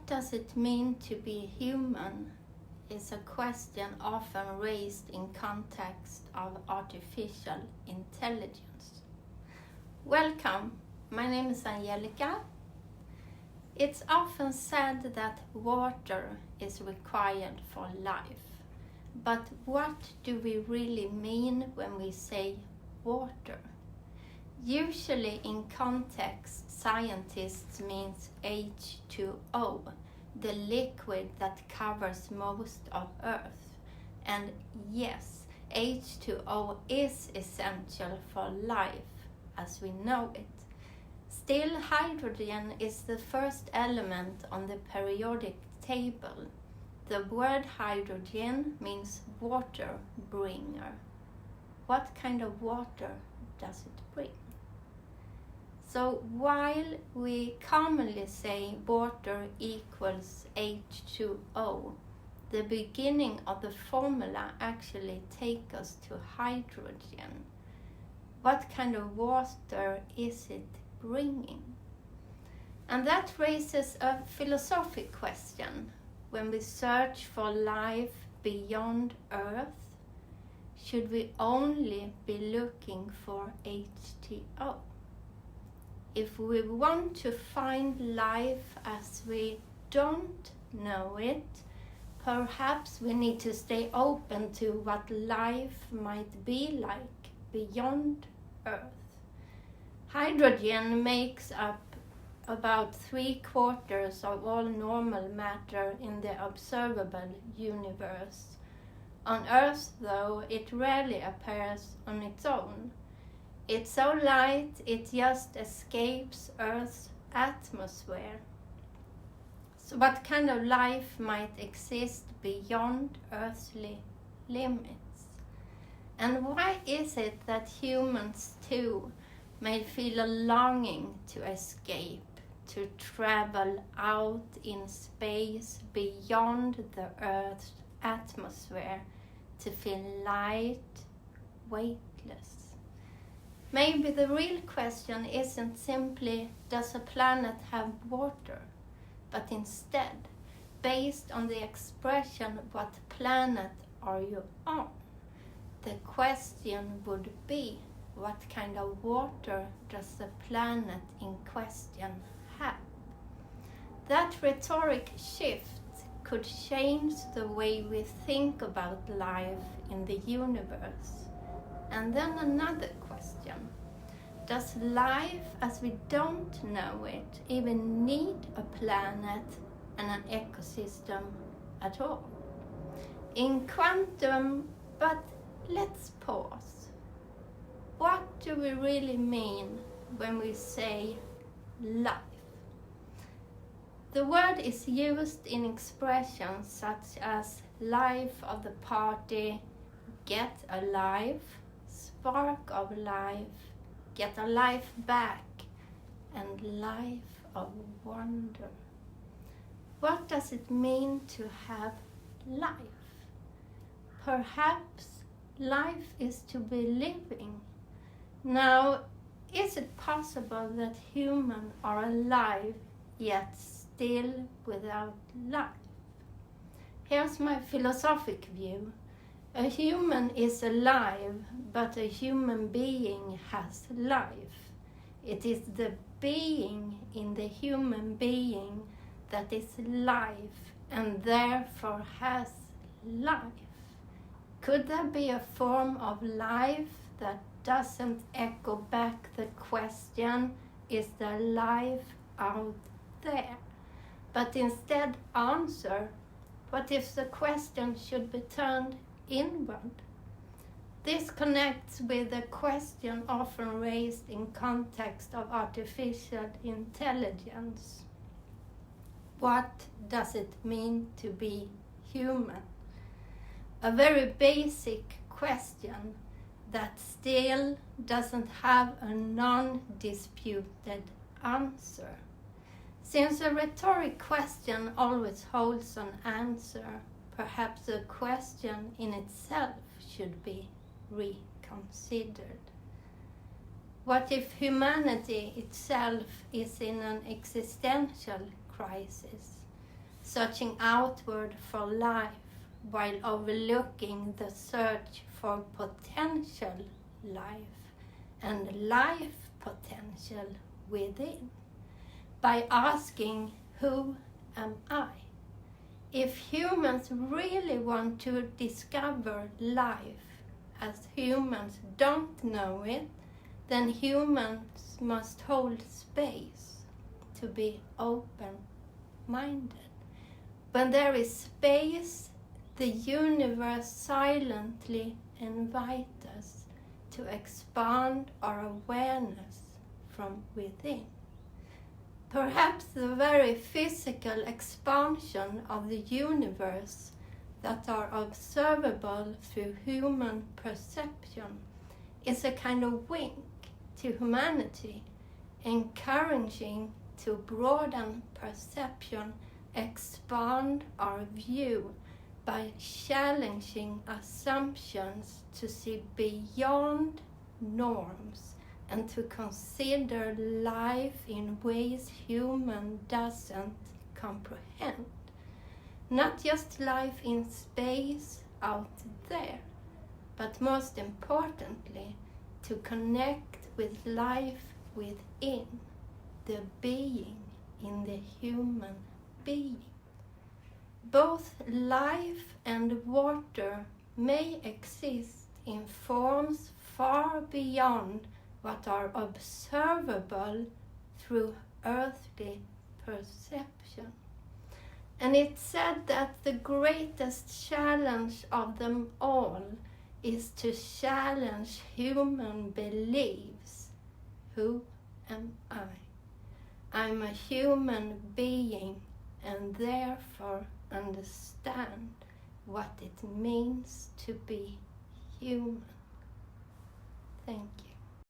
does it mean to be human is a question often raised in context of artificial intelligence. Welcome, my name is Angelica. It's often said that water is required for life. But what do we really mean when we say water? Usually in context, scientists means H2O, the liquid that covers most of Earth. And yes, H2O is essential for life as we know it. Still, hydrogen is the first element on the periodic table. The word hydrogen means water bringer. What kind of water does it bring? So while we commonly say water equals H2O, the beginning of the formula actually takes us to hydrogen. What kind of water is it bringing? And that raises a philosophical question. When we search for life beyond Earth, should we only be looking for H2O? If we want to find life as we don't know it, perhaps we need to stay open to what life might be like beyond Earth. Hydrogen makes up about 3/4 of all normal matter in the observable universe. On Earth, though, it rarely appears on its own. It's so light, it just escapes Earth's atmosphere. So what kind of life might exist beyond earthly limits? And why is it that humans too may feel a longing to escape, to travel out in space beyond the Earth's atmosphere, to feel light, weightless? Maybe the real question isn't simply, does a planet have water? But instead, based on the expression, what planet are you on? The question would be, what kind of water does the planet in question have? That rhetoric shift could change the way we think about life in the universe. And then another question. Does life as we don't know it even need a planet and an ecosystem at all? In quantum, but let's pause. What do we really mean when we say life? The word is used in expressions such as life of the party, get a life, spark of life, get a life back, and life of wonder. What does it mean to have life? Perhaps life is to be living. Now, is it possible that humans are alive yet still without life? Here's my philosophic view. A human is alive, but a human being has life. It is the being in the human being that is life and therefore has life. Could there be a form of life that doesn't echo back the question, is there life out there? But instead answer, what if the question should be turned inward? This connects with a question often raised in context of artificial intelligence. What does it mean to be human? A very basic question that still doesn't have a non-disputed answer. Since a rhetoric question always holds an answer, perhaps the question in itself should be reconsidered. What if humanity itself is in an existential crisis? searching outward for life while overlooking the search for potential life and life potential within, by asking, who am I? If humans really want to discover life as humans don't know it, then humans must hold space to be open-minded. When there is space, the universe silently invites us to expand our awareness from within. Perhaps the very physical expansion of the universe that are observable through human perception is a kind of wink to humanity, encouraging to broaden perception, expand our view by challenging assumptions to see beyond norms and to consider life in ways human doesn't comprehend. Not just life in space out there, but most importantly, to connect with life within, the being in the human being. Both life and water may exist in forms far beyond what are observable through earthly perception. And it's said that the greatest challenge of them all is to challenge human beliefs. Who am I? I'm a human being and therefore understand what it means to be human. Thank you.